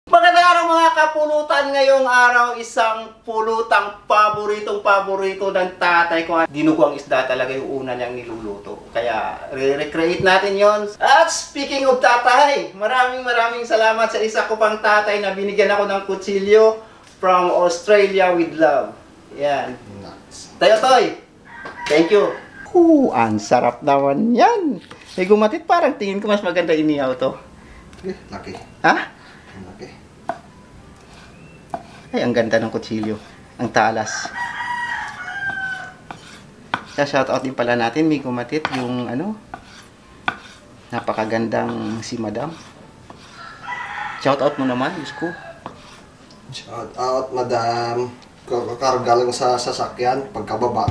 Magandang araw mga kapulutan. Ngayong araw, isang pulutang paborito ng tatay ko. Dinuguang isda talaga yung una niyang niluluto. Kaya re-recreate natin yon. At speaking of tatay, maraming salamat sa isa ko pang tatay na binigyan ako ng kutsilyo from Australia with love. Yan. Tayo Toy, thank you. Ang sarap naman yan. May gumatit, parang tingin ko mas maganda inihaw to. Laki. Ha? Laki. Ay, ang ganda ng kutsilyo. Ang talas. Kaya shoutout din pala natin, may gumatit yung ano, napakagandang si Madam. Shoutout mo naman, Diyos ko. Shoutout, Madam. Kakarga lang sa sasakyan, pagkababa.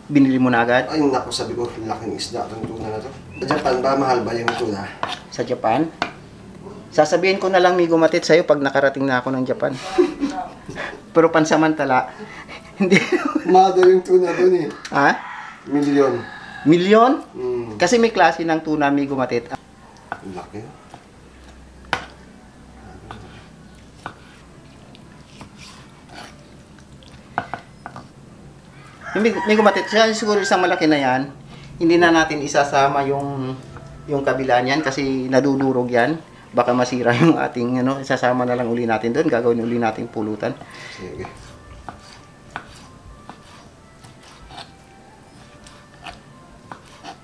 Binili mo na agad? Ay, naku, sabi ko, laking isda itong tuna na to. Sa Japan ba, mahal ba yung tuna? Sa Japan? Sasabihin ko na lang may gumatit sa'yo pag nakarating na ako ng Japan. Pero pansamantala, hindi. Mother yung tuna dun eh. Ha? Milyon. Milyon? Mm. Kasi may klase ng tuna may gumatit. Laki. May gumatit siya, siguro isang malaki na yan. Hindi na natin isasama yung kabila niyan kasi nadudurog yan. Baka masira yung ating ano, isasama na lang uli natin doon, gagawin uli natin pulutan. Sige.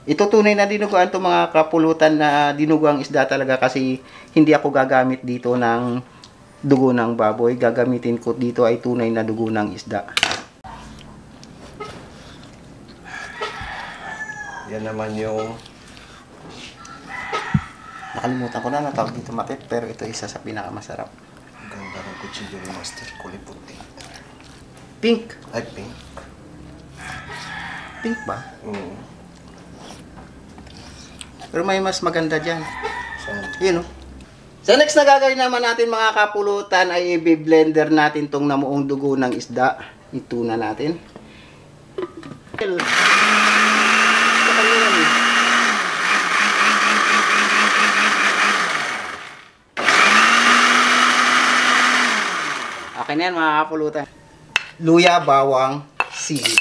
Ito tunay na dinuguan to mga kapulutan na dinuguang isda talaga kasi hindi ako gagamit dito ng dugo ng baboy. Gagamitin ko dito ay tunay na dugo ng isda. Yan naman yung... Nakalimutan ko na natawag dito matit, pero ito isa sa pinakamasarap. Ganda ng kutsilyo ni Master. Kulay puti. Pink. Ay, pink. Pink ba? Mm. Pero may mas maganda dyan. So, Yun o. Sa next na gagawin naman natin mga kapulutan ay i-blender natin tong namuong dugo ng isda. Ituna natin. Okay na yan mga kapulutan. Luya, bawang, sili.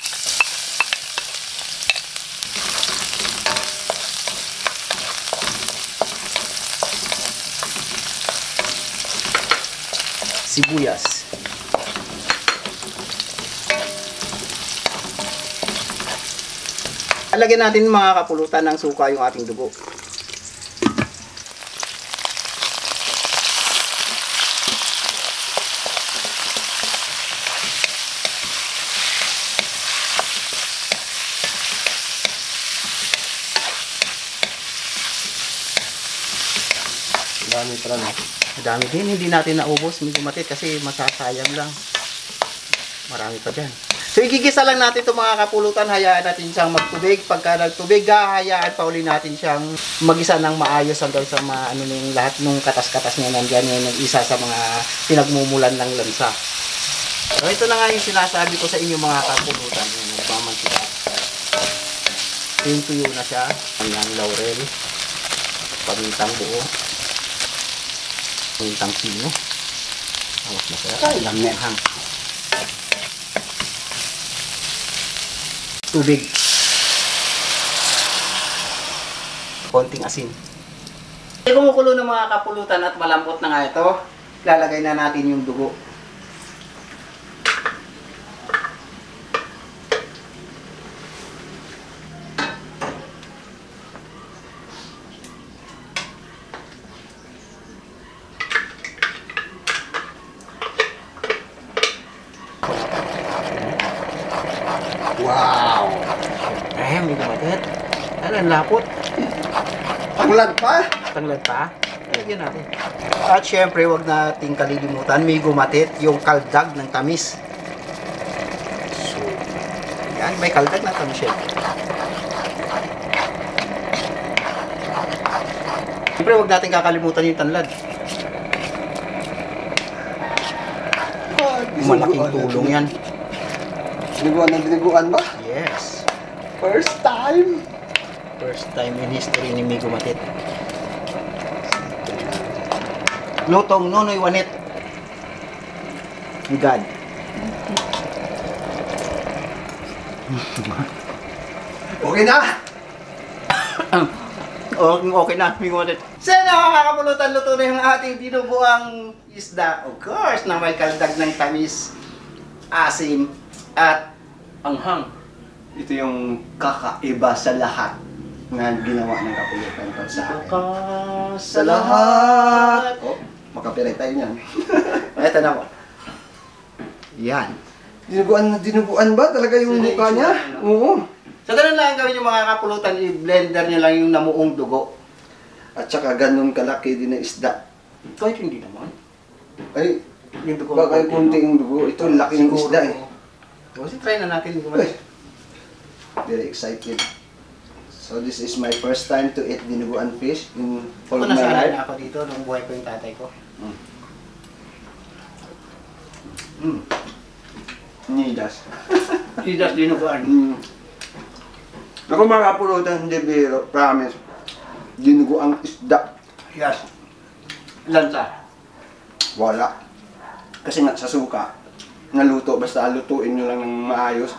Sibuyas. Alagyan natin mga kapulutan ng suka yung ating dugo. dami pala na. Madami din, hindi natin naubos, may gumatit kasi masasayang lang. Marami pa dyan. So igigisa lang natin itong mga kapulutan, hayaan natin siyang magtubig. Pagka nagtubig, hayaan pa uli natin siyang magisa ng maayos hanggang sa ano yung lahat ng katas-katas niya nandyan, yung isa sa mga pinagmumulan ng lansa. So ito na nga yung sinasabi ko sa inyo mga kapulutan, yung nagmamantika. Tuyo na siya, ang laurel, pamintang buo, pamintang pino. Awas na siya. Ay, lamehang. Tubig. Konting asin. Kumukulo ng mga kapulutan at malambot na nga ito, lalagay na natin yung dugo. Wow! May gumatit. Ang lapot. Tanglad pa? Tanglad pa. Lagyan natin. At syempre, wag nating kalilimutan, may gumatit yung kaldag ng tamis. So, yan, may kaldag na tamis siya. Syempre, wag nating kakalimutan yung tanlad. Malaking tulong yan. Diniguan na diniguan ba? Yes. First time! First time in history ni Migo Matit. Lutong Nonoy Wanet. God. Okay na! Okay na, Migo Matit. Sa nakakapulutan, luto na yung ating dinuguang isda. Of course, na may kaldag ng tamis, asim, at anghang. Ito yung kakaiba sa lahat na ginawa ng kapulutan para sa akin. Sa lahat. Oh, makapiray tayo niyan. Ito na po. Yan. Dinuguan ba talaga yung Sila mukha yung niya? sila, no? Oo. So, ganun lang ang gawin yung mga kapulutan. I-blender nyo lang yung namuong dugo. At saka ganun kalaki din na isda. Kahit hindi naman. Ay, Yung dugo. baka yung kunti yung dugo. Ito, laki ng isda eh. Kasi try na natin. Ay, very excited. So this is my first time to eat dinuguan fish in all Ako of my nasanay life. na ako dito nung buhay ko yung tatay ko. Nidas. Sidas dinuguan. Ako mga kapulutan, hindi biro, promise. Dinuguang isda. Yes. Lansa. Wala. Kasi nga sa suka, naluto, basta lutuin nyo lang ng maayos.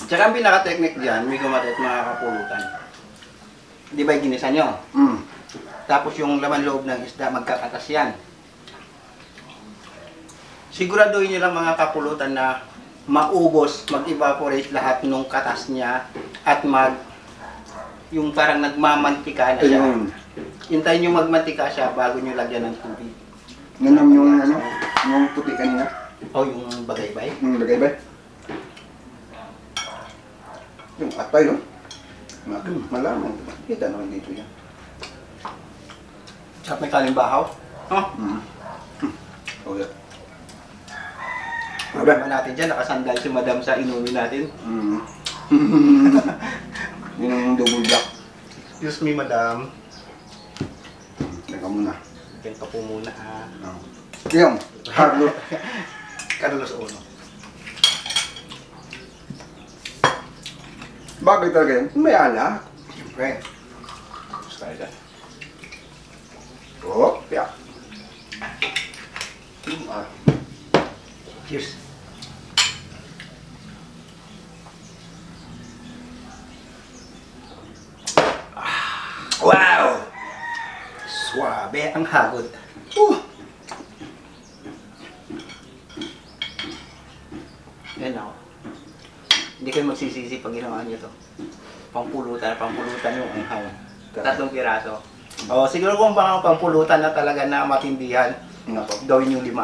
Tsaka ang pinaka-technique dyan, may gumatit mga kapulutan. Di ba ginisa nyo? Tapos yung laman loob ng isda, magkakatas yan. Siguraduhin nyo lang mga kapulutan na maubos, mag-evaporate lahat nung katas niya at yung parang nagmamantika na siya. Ayun. Hintayin nyo magmantika siya bago nyo lagyan ng tubig. Ganun yung ano, yung puti kanina. O yung bagaybay. Lagay ba? Yung atay, no? Malaman. Kita naman dito yan. Tsaka may kalimbahaw. Oh, Okay. problema natin dyan, nakasandal si madam sa inumin natin. Yun yung double black. Excuse me madam. Teka muna. Ganito po muna ha. Yung, hardlo. Carlos Uno. Bagay talaga yun. May ala. Siyempre. Style yan. Oh, yeah. Cheers. Wow! Suabe ang hagod. Yan ako. Hindi kayo magsisisi pag ginawa niyo to. Pampulutan yung anghang. 3 piraso. O, siguro kung baka pampulutan na talaga na matindihan, Nako. gawin yung 5.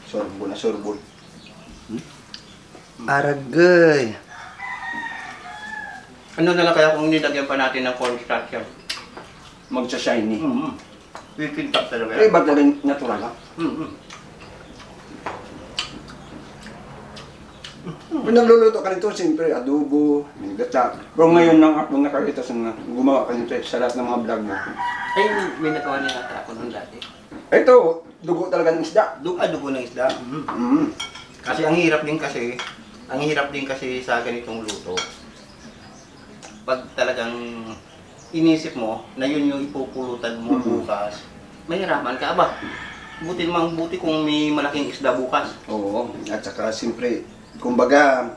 Sorbol na sorbol. Aragay. Ano na lang kaya kung nilagyan pa natin ng cornstarch yan? Magsa-shiny. Pipintap talaga Pero yan. iba talaga natural ha? Kung nagluluto ka nito, siyempre adobo, may gata. Pero ngayon lang ako nakakita sa mga gumawa ka nito sa lahat ng mga vlog mo. Ay, may nagawa niya nata ako noon dati. Ito, dugo talaga ng isda. Dugo ng isda. Kasi ang hirap din kasi sa ganitong luto. Pag talagang inisip mo na yun yung ipupulutan mo bukas, mahirapan ka ba? Buti kung may malaking isda bukas. Oo, at saka siyempre, kumbaga,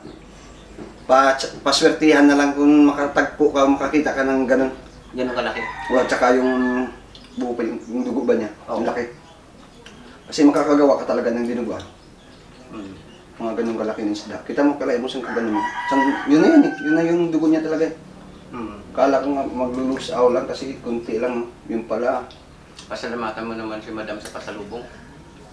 paswertihan na lang kung makatagpo ka, makakita ka ng ganun. Ganun kalaki. O at saka yung buo pa yung dugo ba niya, Oo. ang laki. Kasi makakagawa ka talaga ng dinuguan. Mga ganun kalaki ng isda. Kita mo kalay mo saan ka ganun. Yun na yun eh, yun na yung dugo niya talaga eh. Kala ko nga maglulusaw lang kasi kunti lang yung pala. Pasalamatan mo naman si Madam sa pasalubong.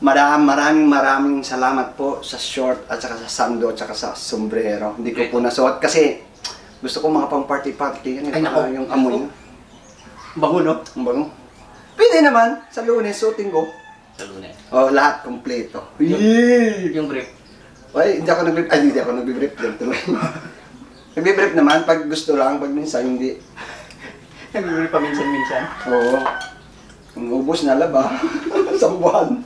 Maraming salamat po sa short at saka sa sando at saka sa sombrero. Hindi ko po nasuot kasi gusto ko mga pang party-party. Yan Ay, nako. yung amoy niya. Bango, no? Ang bango. Pwede naman, sa Lunes, suotin ko. Sa Lunes. Oh, lahat kompleto. Yung brief. Ay, hindi ako nag-brief. Ay, hindi ako nag-brief. Yan tuloy. Nag-brief naman pag gusto lang, pag minsan hindi. Nag-brief pa minsan-minsan. Oo. Kung ubos na laba, isang buwan.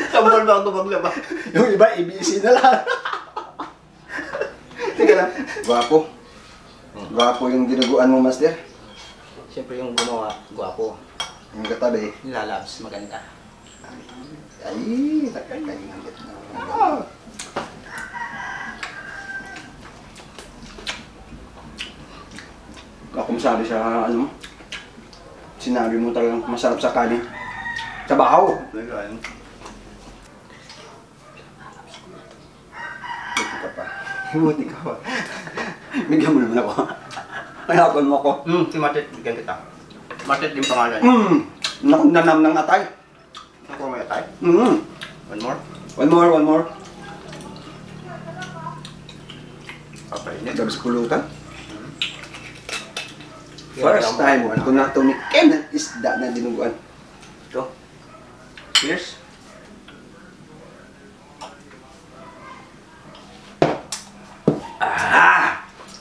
Sabol ba ako maglaba? Yung iba, ABC na lang. Teka lang. Gwapo. Gwapo yung dinuguan mo, Master. Siyempre yung gumawa, gwapo. Yung katabi. Nilalabs, maganda. Ay, nakakain ang gitna. Kung sabi sa ano, sinabi mo talagang masarap sa kanin. Sa bahaw. Ganun. Buti ka pa. Buti ka pa. Bigyan mo naman ako. Kayakon mo ako. Si Matet, bigyan kita. Matet din pangalan. Nanam ng atay. Ako may atay. One more. One more. Okay. Gabs pulutan. First time ko na tumikim ng isda na dinuguan. Ito. Cheers.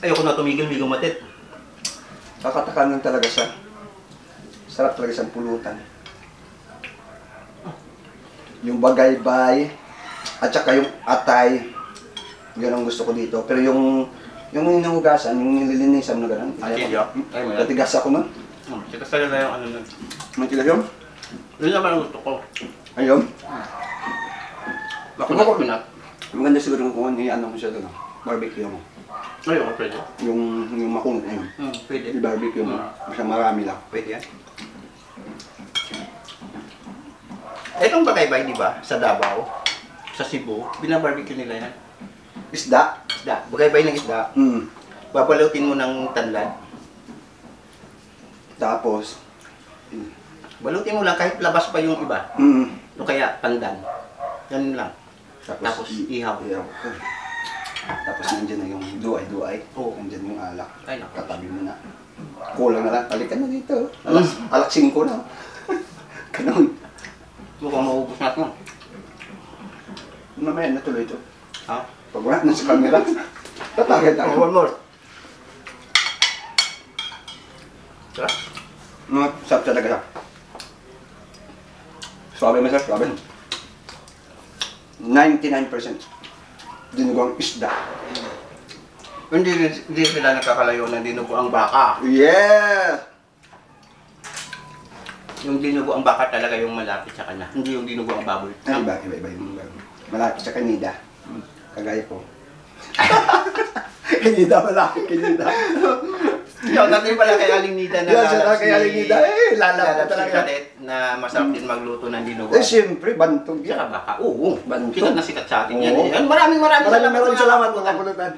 Ayoko na tumigil-migil Matet. Kakatakanan talaga siya. Sarap talaga siyang pulutan. Yung bagaybay, at saka yung atay, yun ang gusto ko dito. Pero yung hinuhugasan, yung nililinisan na gano'n. Natigas ako nun. Tigas talaga yung ano nun. Matigas yun? Yun naman ang gusto ko. Ayun. Makunat-kunat. Maganda siguro kung ano mo siya doon. Barbecue mo. Ayoko, pwede. Yung makunat na yun. Pwede. I-barbecue mo. Basta marami lang. Pwede yan. Itong bagaybay, di ba? Sa Davao, sa Cebu, binabarbecue nila yan. Isda. Isda. Bagaybay ng isda. Babalutin mo ng tanlad. Tapos, Balutin mo lang kahit labas pa yung iba. O kaya pandan. Ganun lang. Tapos ihaw. Tapos nandiyan na yung duay-duay. Oo. Nandiyan yung alak. Ay, naku. Katabi mo na. Kulang na lang. Balikan na dito. Alak 5 na. Ganun. Mukhang maubos natin. Mamaya na tuloy ito. Ha? Pag wala na sa camera, tatagay tayo. One more. Sarap. Sarap talaga siya. Suabe mo sir, suabe. 99% dinuguang isda. Hindi sila nakakalayo na dinugo ang baka. Yeah! Yung dinugo ang baka talaga yung malapit sa kanya. Hindi yung dinugo ang baboy. Ay, iba yung malapit sa kanida. Kagaya ko. Kanida, malapit kanida. Yung tatay pala kay Aling Nida na Yan, kay Aling Nida. Lalap talaga. Na masarap din magluto ng dinugo. Siyempre, bantog yan. Saka baka. Oo. Bantog. Sikat na sikat sa atin yan. Oo. Maraming salamat. Maraming salamat mga pulutan.